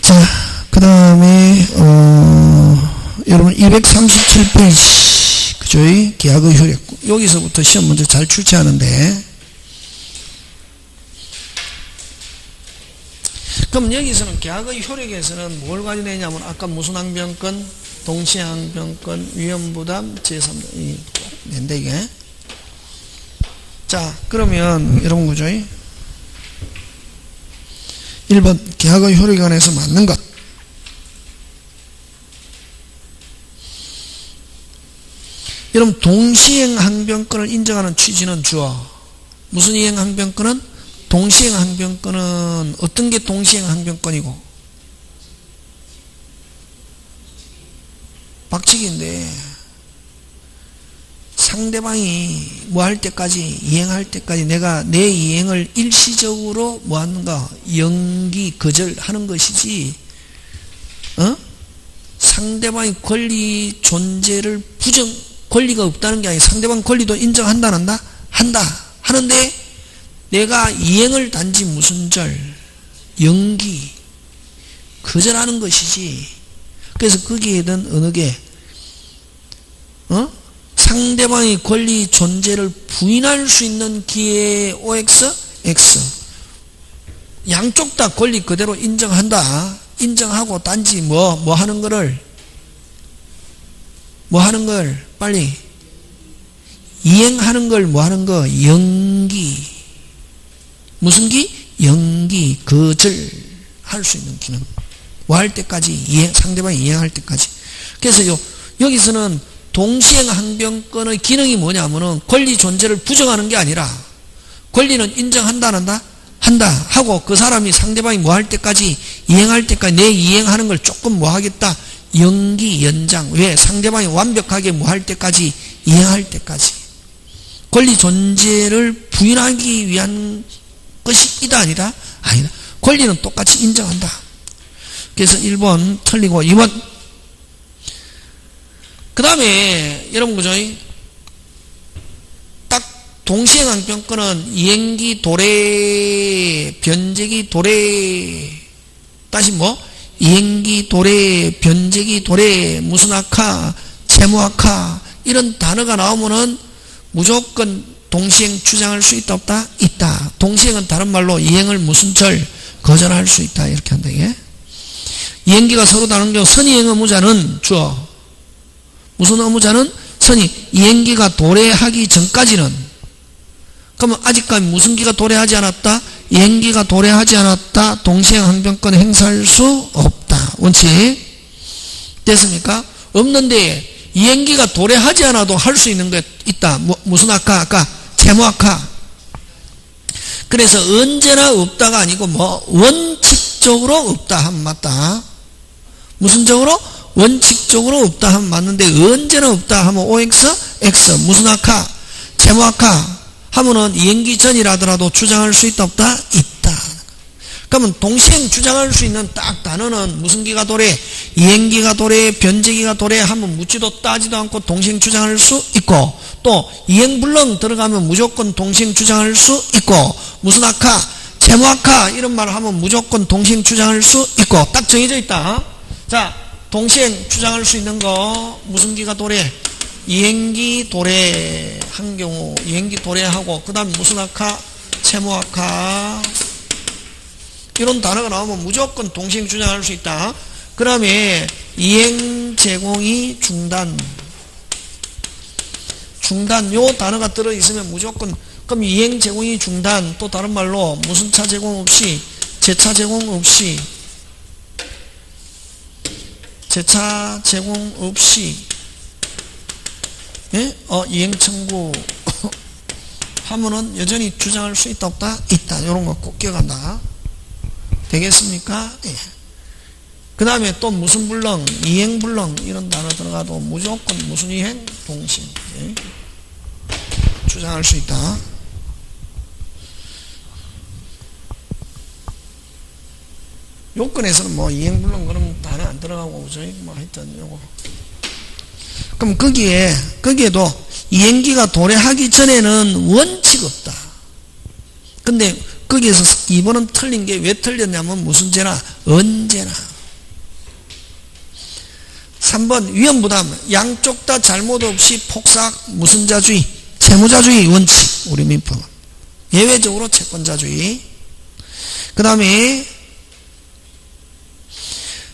자, 그 다음에 여러분 237페이지 그죠? 계약의 효력. 여기서부터 시험 문제 잘 출제하는데, 그럼 여기서는 계약의 효력에서는 뭘 가져내냐면 아까 무슨 항변권, 동시항변권, 위험부담, 제3자 꼭 낸다 이게. 자, 그러면 여러분 그죠? 1번 계약의 효력에 관해서 맞는 것. 여러분 동시행 항변권을 인정하는 취지는 주어. 무슨 이행 항변권은? 동시행 항변권은 어떤 게 동시행 항변권이고? 박치기인데 상대방이 뭐 할 때까지, 이행할 때까지 내가 내 이행을 일시적으로 뭐 하는가? 연기, 거절하는 것이지, 상대방의 권리 존재를 권리가 없다는 게 아니라 상대방 권리도 인정한다, 안 한다? 한다. 하는데 내가 이행을 단지 무슨 절, 연기, 거절하는 것이지. 그래서 거기에는 어느 게, 상대방의 권리 존재를 부인할 수 있는 기회 OX, X. 양쪽 다 권리 그대로 인정한다. 인정하고 단지 뭐 하는 거를, 빨리. 이행하는 걸 뭐 하는 거? 연기. 무슨 기? 연기, 거절 할 수 있는 기능. 뭐 할 때까지, 상대방이 이행할 때까지. 그래서 여기서는 동시행 항변권의 기능이 뭐냐면은 권리 존재를 부정하는 게 아니라 권리는 인정한다, 안 한다? 한다. 하고 그 사람이 상대방이 뭐 할 때까지, 이행할 때까지 내 이행하는 걸 조금 뭐 하겠다? 연기, 연장. 왜? 상대방이 완벽하게 뭐 할 때까지, 이행할 때까지. 권리 존재를 부인하기 위한 것이 이다, 아니다? 아니다. 권리는 똑같이 인정한다. 그래서 1번 틀리고 2번. 그 다음에 여러분 그죠? 딱 동시행 항변권은 이행기 도래, 변제기 도래. 다시 뭐? 이행기 도래, 변제기 도래, 무슨 악화, 채무악화 이런 단어가 나오면은 무조건 동시행 주장할 수 있다, 없다? 있다. 동시행은 다른 말로 이행을 무슨 절, 거절할 수 있다. 이렇게 한다, 이게. 이행기가 서로 다른 경우 선이행 의무자는 주어. 무슨 의무자는? 선이. 이행기가 도래하기 전까지는. 그러면 아직까지 무슨 기가 도래하지 않았다? 이행기가 도래하지 않았다. 동시행 항변권 행사할 수 없다. 원칙. 됐습니까? 없는데 이행기가 도래하지 않아도 할 수 있는 게 있다. 무슨 악화? 아까 채무악화. 그래서 언제나 없다가 아니고 원칙적으로 없다 하면 맞다. 무슨 적으로? 원칙적으로 없다 하면 맞는데 언제나 없다 하면 OX, X. 무슨 악화? 채무악화 하면은 이행기 전이라더라도 주장할 수 있다, 없다? 있다. 그러면 동시행 주장할 수 있는 딱 단어는 무슨 기가 도래? 이행기가 도래, 변제기가 도래 하면 묻지도 따지도 않고 동시행 주장할 수 있고, 또 이행불능 들어가면 무조건 동시행 주장할 수 있고, 무슨 악화? 채무악화 이런 말을 하면 무조건 동시행 주장할 수 있고 딱 정해져 있다. 자, 동시행 주장할 수 있는 거 무슨 기가 도래? 이행기 도래 한 경우 이행기 도래하고 그 다음 무슨 악화? 채무악화 이런 단어가 나오면 무조건 동시행 주장할 수 있다. 그 다음에 이행 제공이 중단 요 단어가 들어있으면 무조건. 그럼 이행 제공이 중단 또 다른 말로 무슨 차 제공 없이, 재차 제공 없이, 재차 제공 없이 이행 청구 하면은 여전히 주장할 수 있다, 없다? 있다. 이런 거 꼭 기억한다. 되겠습니까? 예. 그 다음에 또 무슨 불능, 이행 불능 이런 단어 들어가도 무조건 무슨 이행? 동시행. 예. 주장할 수 있다. 요건에서는 뭐 이행 불능 그런 단어 안 들어가고 저희 뭐 하여튼 요거. 그럼 거기에도 이행기가 도래하기 전에는 원칙 없다. 근데 거기에서 2번은 틀린 게 왜 틀렸냐면 무슨 죄나? 언제나. 3번 위험부담. 양쪽 다 잘못 없이 폭삭 무슨자주의, 채무자주의 원칙. 우리 민법은 예외적으로 채권자주의. 그 다음에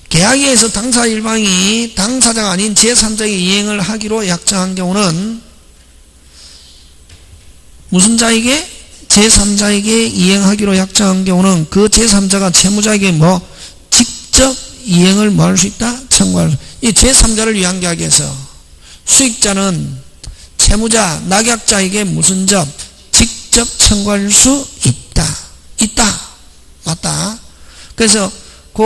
계약에 의해서 당사 일방이 당사자가 아닌 제3자에게 이행을 하기로 약정한 경우는 무슨 자에게? 제3자에게 이행하기로 약정한 경우는 그 제3자가 채무자에게 뭐 직접 이행을 뭐 할 수 있다? 청구할 수. 이 제3자를 위한 계약에서 수익자는 채무자, 낙약자에게 무슨 점? 직접 청구할 수 있다. 있다. 맞다. 그래서 그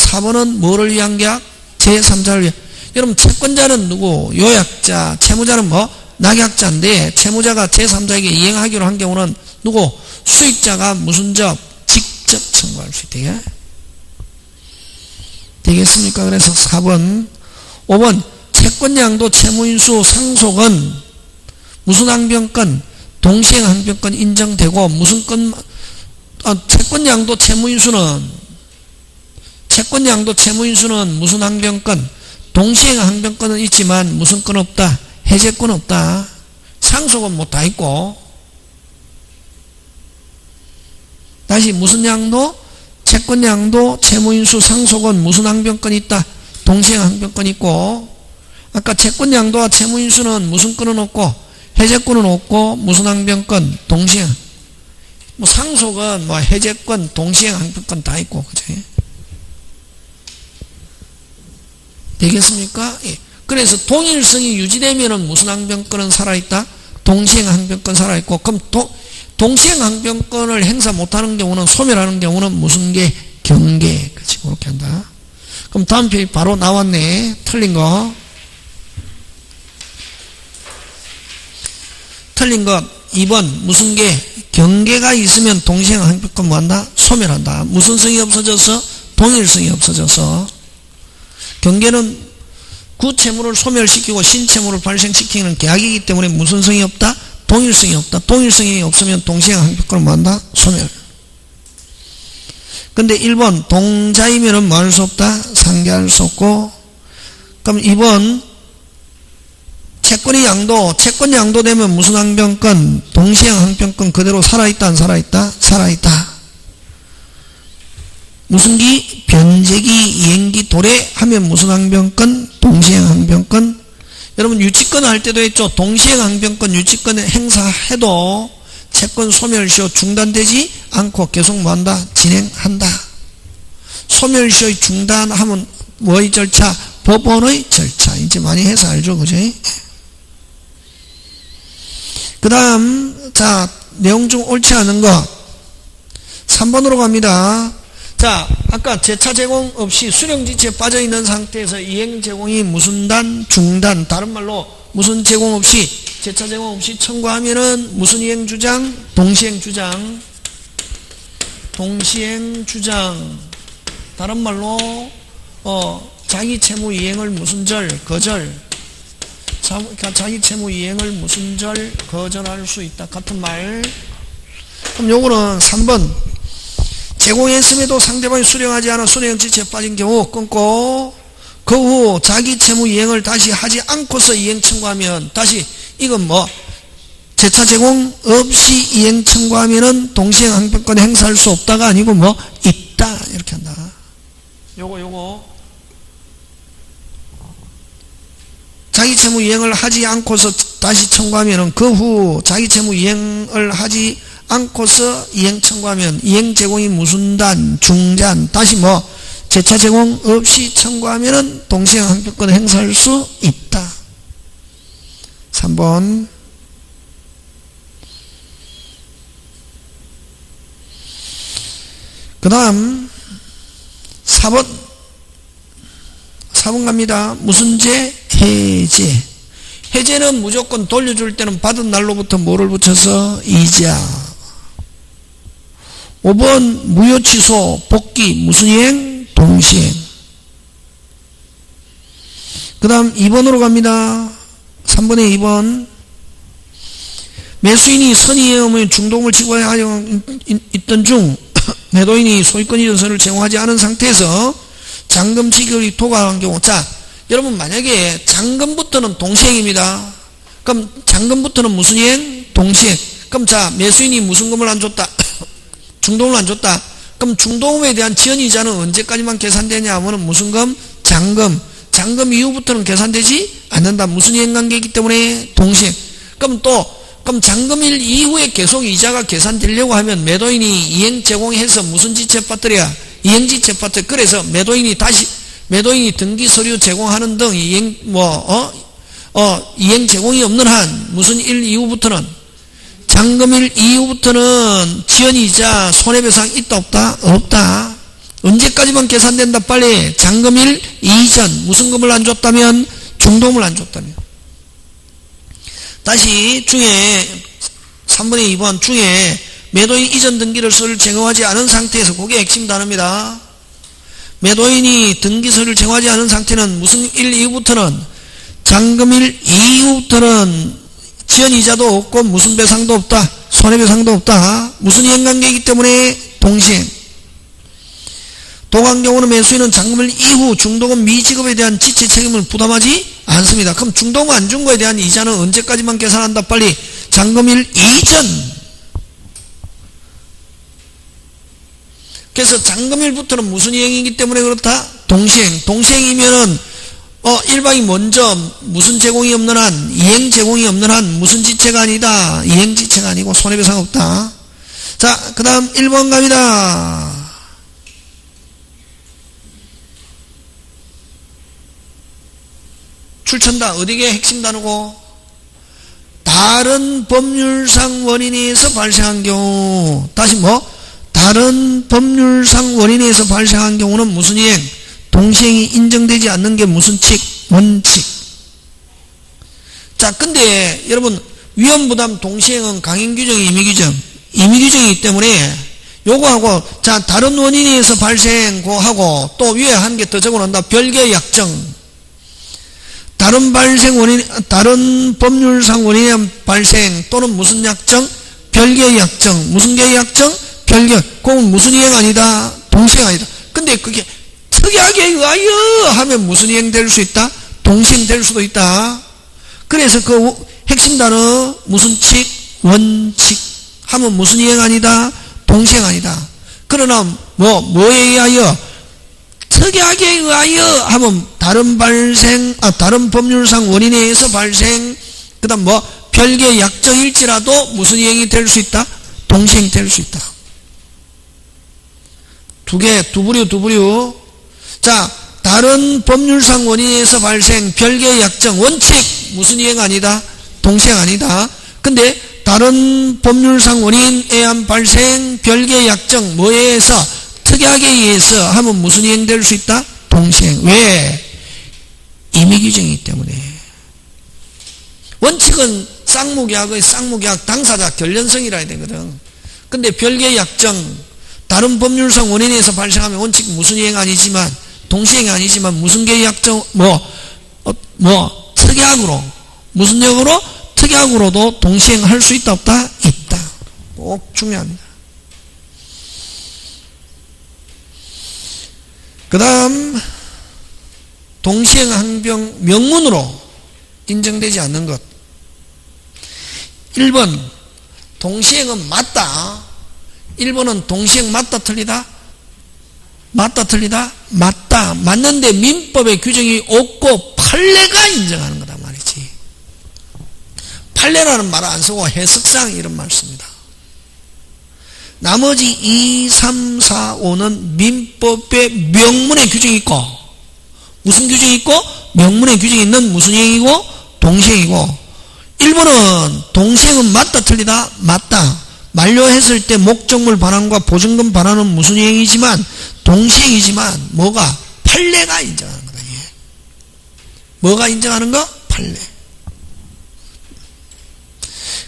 4번은 뭐를 위한 계약? 제3자를 위한. 여러분 채권자는 누구? 요약자. 채무자는 뭐? 낙약자인데 채무자가 제3자에게 이행하기로 한 경우는 누구? 수익자가 무슨 점? 직접 청구할 수 있대. 되겠습니까? 그래서 4번. 5번 채권양도 채무인수 상속은 무슨 항변권? 동시행 항변권 인정되고 무슨 건? 채권양도 채무인수는 무슨 항변권? 동시행 항변권은 있지만 무슨 건 없다? 해제권 없다. 상속은 뭐 다 있고. 다시 무슨 양도? 채권양도 채무인수 상속은 무슨 항변권이 있다? 동시행 항변권 있고. 아까 채권양도와 채무인수는 무슨 권은 없고 해제권은 없고 무슨 항변권? 동시행. 뭐 상속은 뭐 해제권, 동시행 항변권 다 있고. 그치? 되겠습니까? 예. 그래서 동일성이 유지되면은 무슨 항변권은 살아있다? 동시행 항변권 살아있고. 그럼 동시행 항변권을 행사 못하는 경우는, 소멸하는 경우는 무슨 게? 경계. 그렇지, 그렇게 한다. 그럼 다음 페이지 바로 나왔네. 틀린 거. 틀린 것 2번 무슨 게? 경계가 있으면 동시행 항변권 뭐한다? 소멸한다. 무슨 성이 없어져서? 동일성이 없어져서. 경계는 구채무를 소멸시키고 신채무를 발생시키는 계약이기 때문에 무슨 성이 없다? 동일성이 없다. 동일성이 없으면 동시행 항변권을 뭐한다? 소멸. 근데 1번 동자이면은 뭐 할 수 없다? 상계할 수 없고. 그럼 2번 채권이 양도, 채권 양도되면 무슨 항변권? 동시행 항변권 그대로 살아있다 안 살아있다? 살아있다. 무슨 기? 변제기, 이행기, 도래 하면 무슨 항변권? 동시행 항변권. 여러분 유치권 할 때도 했죠. 동시행 항변권 유치권 행사해도 채권 소멸시효 중단되지 않고 계속 뭐한다? 진행한다. 소멸시효 중단하면 뭐의 절차? 법원의 절차. 이제 많이 해서 알죠. 그죠? 그 다음 자 내용 중 옳지 않은 것 3번으로 갑니다. 자, 아까 재차 제공 없이 수령지체에 빠져있는 상태에서 이행 제공이 무슨 단? 중단. 다른 말로 무슨 제공 없이, 재차 제공 없이 청구하면은 무슨 이행 주장? 동시행 주장. 동시행 주장. 다른 말로 자기 채무 이행을 무슨 절? 거절. 자기 채무 이행을 무슨 절? 거절할 수 있다. 같은 말. 그럼 요거는 3번. 제공했음에도 상대방이 수령하지 않아 수령지체에 빠진 경우 끊고 그 후 자기 채무 이행을 다시 하지 않고서 이행 청구하면 다시 이건 뭐 재차 제공 없이 이행 청구하면은 동시행 항변권 행사할 수 없다가 아니고 뭐 있다 이렇게 한다. 요거 자기 채무 이행을 하지 않고서 다시 청구하면은 그 후 자기 채무 이행을 하지 않고서 이행 청구하면 이행 제공이 무슨 단? 중단. 다시 뭐 재차 제공 없이 청구하면은 동시행 항변권 행사할 수 있다. 3번. 그 다음 4번 갑니다. 무슨 제? 해제. 해제는 무조건 돌려줄 때는 받은 날로부터 뭐를 붙여서? 이자. 5번 무효 취소 복귀 무슨 이행? 동시행. 그 다음 2번으로 갑니다. 3번에 2번 매수인이 선의에 의하면 중도금을 지급하여 있던 중 매도인이 소유권 이전서를 제공하지 않은 상태에서 잔금 지급이 도각한 경우. 자, 여러분 만약에 잔금부터는 동시행입니다. 그럼 잔금부터는 무슨 이행? 동시행. 그럼 자, 매수인이 무슨 금을 안 줬다? 중도금을 안 줬다. 그럼 중도금에 대한 지연이자는 언제까지만 계산되냐 하면 무슨 금? 잔금. 잔금 이후부터는 계산되지 않는다. 무슨 이행관계이기 때문에 동시행. 그럼 잔금일 이후에 계속 이자가 계산되려고 하면 매도인이 이행 제공해서 무슨 지체 빠뜨려? 이행지체 빠뜨려. 그래서 매도인이 등기 서류 제공하는 등 이행 제공이 없는 한 무슨 일 이후부터는 잔금일 이후부터는 지연이자 손해배상 있다 없다? 없다. 언제까지만 계산된다? 빨리. 잔금일 이전 무슨 금을 안 줬다면? 중도금을 안 줬다면. 다시 중에 3번의 2번 중에 매도인 이전 등기서를 제공하지 않은 상태에서, 그게 핵심 단어입니다. 매도인이 등기서를 제공하지 않은 상태는 무슨 일 이후부터는 잔금일 이후부터는 지연이자도 없고 무슨 배상도 없다. 손해배상도 없다. 무슨 이행관계이기 때문에 동시행. 도관 경우는 매수인은 잔금일 이후 중도금 미지급에 대한 지체 책임을 부담하지 않습니다. 그럼 중도금 안 준 거에 대한 이자는 언제까지만 계산한다? 빨리. 잔금일 이전. 그래서 잔금일부터는 무슨 이행이기 때문에 그렇다? 동시행. 동시행이면은 일방이 먼저 무슨 제공이 없는 한, 이행 제공이 없는 한 무슨 지체가 아니다. 이행 지체가 아니고 손해배상 없다. 자, 그 다음 1번 갑니다. 출처다. 어디게 핵심 단어고? 다른 법률상 원인에 의해서 발생한 경우. 다시 다른 법률상 원인에 의해서 발생한 경우는 무슨 이행? 동시행이 인정되지 않는 게 무슨 칙? 원칙. 자, 근데 여러분 위험부담 동시행은 강행규정, 임의규정. 임의규정이기 때문에 요거하고 자, 다른 원인에 의해서 발생하고 또 위에 한 개 더 적어놓는다. 별개의 약정. 다른 법률상 원인에 의한 발생 또는 무슨 약정? 별개의 약정. 무슨 개의 약정? 별개. 그건 무슨 이행 아니다? 동시행 아니다. 근데 그게 특이하게 의하여 하면 무슨 이행 될 수 있다? 동시행 될 수도 있다. 그래서 그 핵심 단어 무슨 칙? 원칙. 하면 무슨 이행 아니다? 동시행 아니다. 그러나 뭐에 의하여? 특이하게 의하여 하면 다른 법률상 원인에 의해서 발생, 그 다음 별개 약정일지라도 무슨 이행이 될 수 있다? 동시행 될 수 있다. 두 부류. 자, 다른 법률상 원인에 의해서 발생, 별개 약정, 원칙, 무슨 이행 아니다? 동시행 아니다. 근데 다른 법률상 원인에 의한 발생, 별개 약정, 뭐에 의해서? 특이하게 의해서 하면 무슨 이행 될 수 있다? 동시행. 왜? 임의규정이기 때문에. 원칙은 쌍무계약의 쌍무계약 당사자 결련성이라 해야 되거든. 근데 별개 약정, 다른 법률상 원인에 의해서 발생하면 원칙 무슨 이행 아니지만, 동시행이 아니지만 무슨 계의 약정, 특약으로, 무슨 역으로? 특약으로도 동시행할 수 있다 없다? 있다. 꼭 중요합니다. 그 다음 동시행 항변 명문으로 인정되지 않는 것. 1번 동시행은 맞다. 1번은 동시행 맞다 틀리다? 맞다 틀리다? 맞다. 맞는데 민법의 규정이 없고 판례가 인정하는 거다 말이지. 판례라는 말을 안 쓰고 해석상 이런 말 씁니다. 나머지 2, 3, 4, 5는 민법의 명문의 규정이 있고, 무슨 규정이 있고? 명문의 규정이 있는 무슨 행위고? 동시행이고. 1번은 동시행은 맞다 틀리다? 맞다. 만료했을 때 목적물 반환과 보증금 반환은 무슨 행위지만 동시행이지만 뭐가? 판례가 인정하는 거다. 뭐가 인정하는 거? 판례.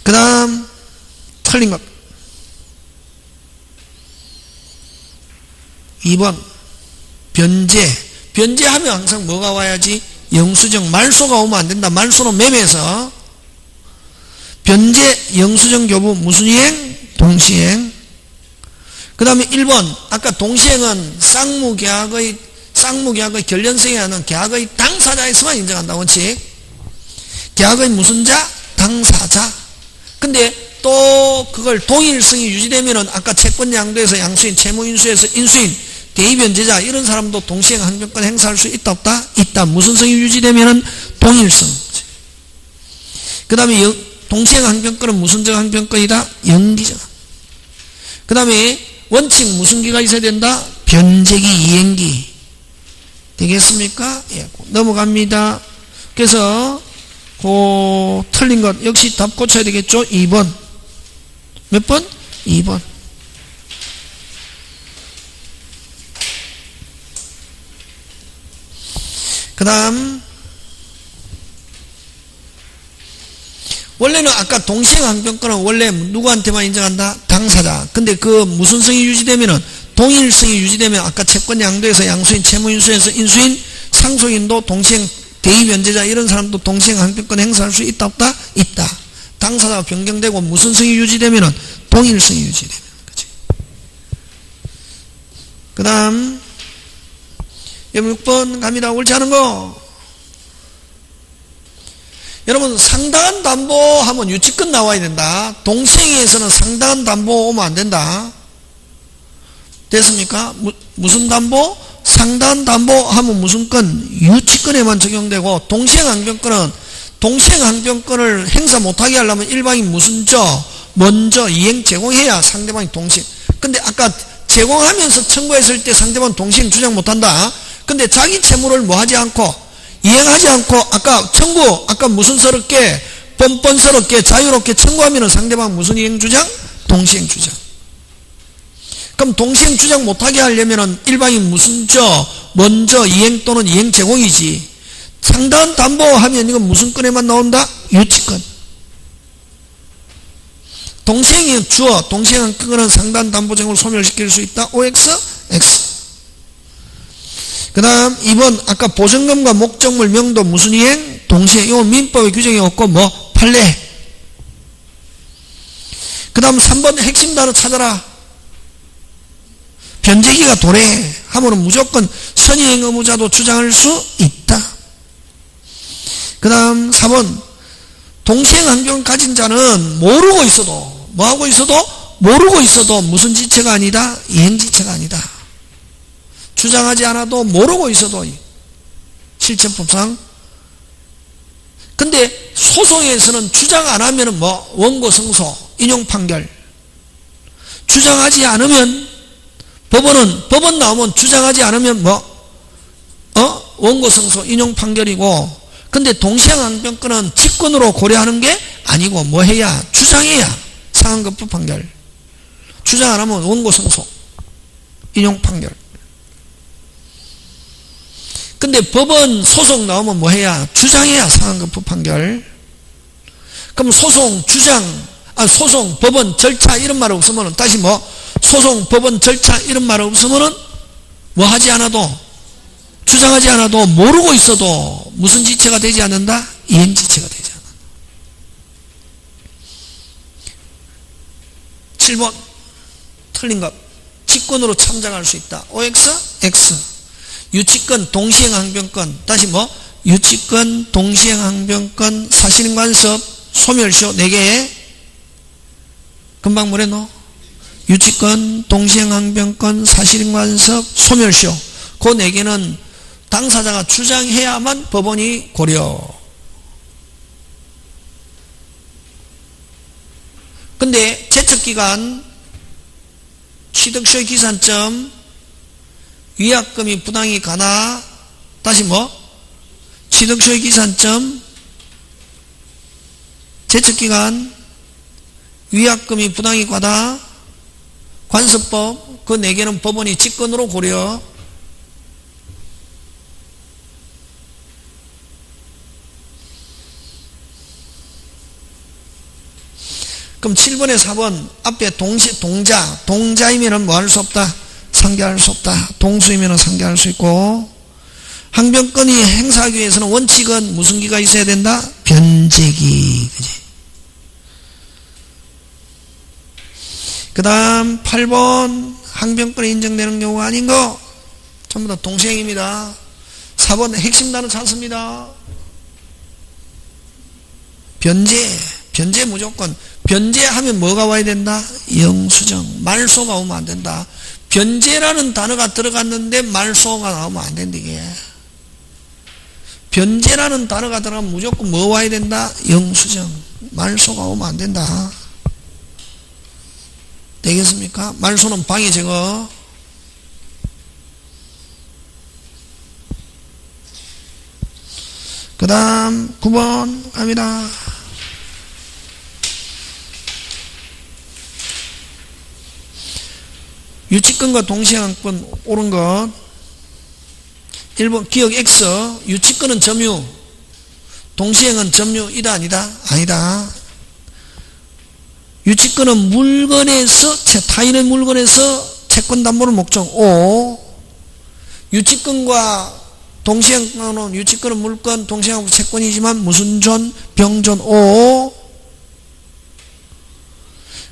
그 다음 틀린 것. 2번 변제. 변제하면 항상 뭐가 와야지? 영수증. 말소가 오면 안 된다. 말소는 매매에서. 변제, 영수증 교부 무슨 이행? 동시행. 그 다음에 1번 아까 동시행은 쌍무계약의 결련성에 하는 계약의 당사자에서만 인정한다. 원칙. 계약의 무슨 자? 당사자. 근데 또 그걸 동일성이 유지되면은 아까 채권 양도에서 양수인, 채무 인수에서 인수인, 대의변제자 이런 사람도 동시행 항변권 행사할 수 있다 없다? 있다. 무슨 성이 유지되면은 동일성. 그 다음에 동시행 항변권은 무슨적 항변권이다? 연기적. 그 다음에 원칙 무슨 기가 있어야 된다? 변제기, 이행기. 되겠습니까? 예, 넘어갑니다. 그래서 그 틀린 것 역시 답 고쳐야 되겠죠? 2번. 몇 번? 2번. 그 다음 원래는 아까 동시행항변권은 원래 누구한테만 인정한다? 당사자. 근데 그 무슨 성이 유지되면은 동일성이 유지되면 아까 채권 양도에서 양수인, 채무 인수에서 인수인, 상속인도 동시행, 대의변제자 이런 사람도 동시행항변권 행사할 수 있다 없다? 있다. 당사자가 변경되고 무슨 성이 유지되면은 동일성이 유지되는 거지. 그 다음 6번 갑니다. 옳지 않은 거. 여러분 상당한 담보하면 유치권 나와야 된다. 동시행에서는 상당한 담보 오면 안 된다. 됐습니까? 무슨 담보? 상당한 담보하면 무슨 건? 유치권에만 적용되고 동시행항변권은 동시행항변권을 행사 못하게 하려면 일방이 무슨 저 먼저 이행 제공해야 상대방이 동시행. 근데 아까 제공하면서 청구했을 때 상대방 동시행 주장 못한다. 근데 자기 채무를 뭐 하지 않고 이행하지 않고 아까 무슨 스럽게 뻔뻔스럽게 자유롭게 청구하면 상대방 무슨 이행 주장? 동시행 주장. 그럼 동시행 주장 못하게 하려면 일방이 무슨 저 먼저 이행 또는 이행 제공이지. 상당한 담보하면 이건 무슨 건에만 나온다? 유치권. 동시행이 주어 동시행한 건은 상당한 담보 제공을 소멸시킬 수 있다. OX, X. 그 다음 2번 아까 보증금과 목적물 명도 무슨 이행? 동시행. 이건 민법에 규정이 없고 뭐? 판례. 그 다음 3번 핵심 단어 찾아라. 변제기가 도래 하면은 무조건 선의행 의무자도 주장할 수 있다. 그 다음 4번 동시행 항변 가진 자는 모르고 있어도 뭐하고 있어도 모르고 있어도 무슨 지체가 아니다? 이행지체가 아니다. 주장하지 않아도 모르고 있어도 실체법상. 근데 소송에서는 주장 안 하면은 뭐 원고 승소 인용 판결. 주장하지 않으면 법원 나오면 주장하지 않으면 뭐 원고 승소 인용 판결이고. 근데 동시행항변권은 직권으로 고려하는 게 아니고 뭐 해야? 주장해야 상한급부 판결. 주장 안 하면 원고 승소 인용 판결. 근데 법원 소송 나오면 뭐 해야? 주장해야 상한급부 판결. 그럼 소송 법원 절차 이런 말 없으면은 다시 뭐 소송 법원 절차 이런 말 없으면은 뭐 하지 않아도 주장하지 않아도 모르고 있어도 무슨 지체가 되지 않는다? 이행지체가 되지 않는다. 7번 틀린 것. 직권으로 참작할 수 있다. OX, X. 유치권, 동시행항변권. 다시 뭐? 유치권, 동시행항변권, 사실인관습, 소멸시효 4개. 금방 뭐래노? 유치권, 동시행항변권, 사실인관습, 소멸시효. 그 4개는 당사자가 주장해야만 법원이 고려. 근데 제척기간, 취득시효 기산점, 위약금이 부당히 가나, 다시 뭐? 취득시효 기산점, 제척기간, 위약금이 부당히 가다, 관습법, 그 4개는 법원이 직권으로 고려. 그럼 7번에 4번 앞에 동자이면은 뭐 할 수 없다? 상계할 수 없다. 동수이면은 상계할 수 있고. 항변권이 행사하기 위해서는 원칙은 무슨 기가 있어야 된다? 변제기. 그지? 그 다음 8번 항변권이 인정되는 경우가 아닌 거. 전부 다 동시행입니다. 4번 핵심 단어 찾습니다. 변제 무조건. 변제하면 뭐가 와야 된다? 영수정. 말소가 오면 안 된다. 변제라는 단어가 들어갔는데 말소가 나오면 안 된다, 이게. 변제라는 단어가 들어가면 무조건 뭐 와야 된다? 영수정. 말소가 오면 안 된다. 되겠습니까? 말소는 방해 제거. 그 다음 9번 갑니다. 유치권과 동시행권 옳은 것. 1번 기억 X. 유치권은 점유, 동시행은 점유이다 아니다? 아니다. 유치권은 물건에서 타인의 물건에서 채권담보를 목적. O. 유치권과 동시행권은 유치권은 물건, 동시행하고 채권이지만 무슨 존? 병존. O.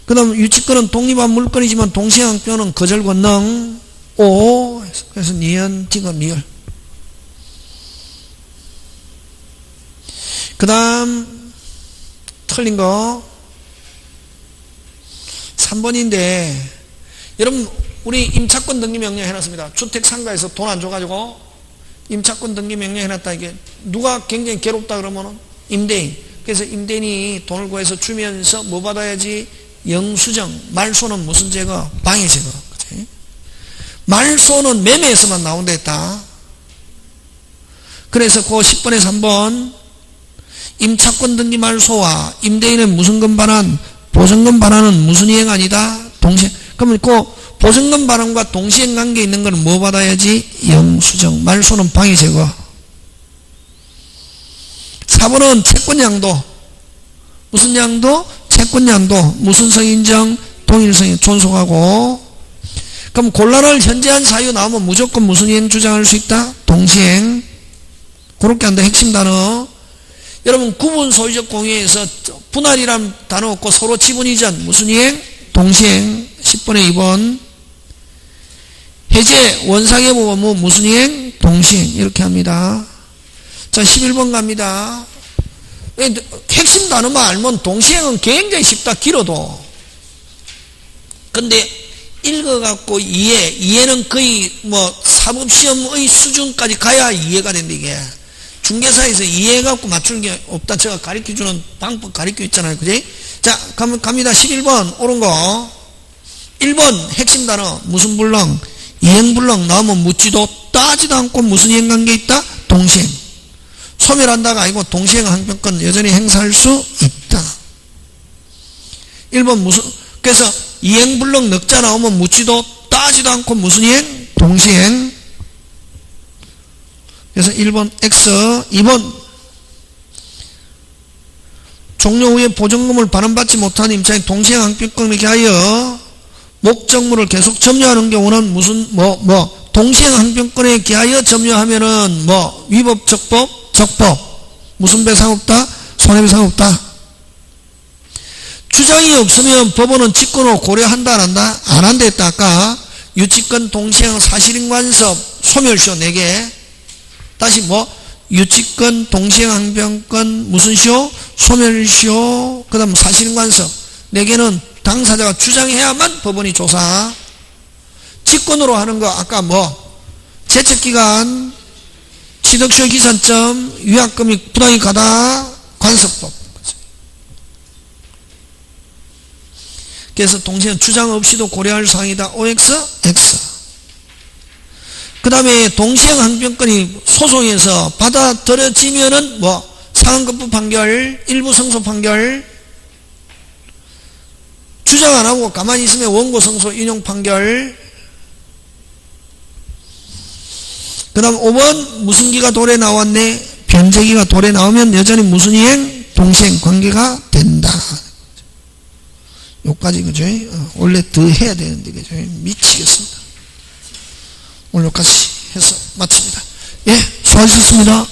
그 다음 유치권은 독립한 물건이지만 동시행권은 거절 권능. O. 그래서 니은, 디귿, 리을. 그 다음 틀린 거 3번인데 여러분 우리 임차권 등기 명령 해놨습니다. 주택 상가에서 돈 안 줘가지고 임차권 등기 명령 해놨다. 이게 누가 굉장히 괴롭다 그러면은 임대인. 그래서 임대인이 돈을 구해서 주면서 뭐 받아야지? 영수정. 말소는 무슨 제거? 방해 제거. 그치? 말소는 매매에서만 나온다 했다. 그래서 그 10번에서 3번 임차권 등기 말소와 임대인의 무슨 금 반환? 보증금 반환은 무슨 이행 아니다? 동시행. 그러면 그 보증금 반환과 동시행 관계 있는 거는 뭐 받아야지? 영수정. 말소는 방해 제거. 4번은 채권 양도. 무슨 양도? 채권 양도. 무슨 성인정? 동일성인 존속하고. 그럼 곤란을 현재한 사유 나오면 무조건 무슨 이행 주장할 수 있다? 동시행. 그렇게 한다. 핵심 단어. 여러분 구분 소유적 공유에서 분할이란 단어 없고 서로 지분 이전 무슨 이행? 동시행. 10번에 2번 해제 원상의 보험 무슨 이행? 동시행. 이렇게 합니다. 자 11번 갑니다. 핵심 단어만 알면 동시행은 굉장히 쉽다. 길어도. 근데 읽어갖고 이해는 거의 뭐 사법시험의 수준까지 가야 이해가 된다. 이게 중개사에서 이해해갖고 맞추는 게 없다. 제가 가르쳐주는 방법 가르쳐 있잖아요. 그지? 자, 갑니다. 11번, 옳은 거. 1번, 핵심 단어, 무슨 불능? 이행불능 나오면 묻지도 따지도 않고 무슨 이행관계 있다? 동시행. 소멸한다가 아니고 동시행 항변권 여전히 행사할 수 있다. 1번 무슨, 그래서 이행불능 넉자 나오면 묻지도 따지도 않고 무슨 이행? 동시행. 그래서 1번 X. 2번 종료 후에 보증금을 반환받지 못한 임차인 동시행 항변권에 기하여 목적물을 계속 점유하는 경우는 무슨 동시행 항변권에 기하여 점유하면은 위법, 적법, 적법. 무슨 배상 없다? 손해배상 없다. 주장이 없으면 법원은 직권으로 고려한다 안 한다? 안 한다 했다. 아까 유치권 동시행 사실인관섭 소멸시효 4개. 다시 유치권 동시행 항변권 무슨 시효? 소멸시효. 그 다음 사실인관섭 4개는 당사자가 주장해야만 법원이 조사. 직권으로 하는 거 아까 제척기간, 취득시효 기산점, 위약금이 부당히 가다, 관습법. 그래서 동시행 주장 없이도 고려할 사항이다. OX, X. 그 다음에 동시행 항변권이 소송에서 받아들여지면은 상한급부 판결, 일부 성소 판결, 주장 안 하고 가만히 있으면 원고 성소 인용 판결. 그 다음 5번 무슨 기가 도래 나왔네? 변제기가 도래 나오면 여전히 무슨 이행? 동시행 관계가 된다. 요까지 그죠? 원래 더 해야 되는데 그죠? 미치겠습니다. 오늘 여기까지 해서 마칩니다. 예, 수고하셨습니다.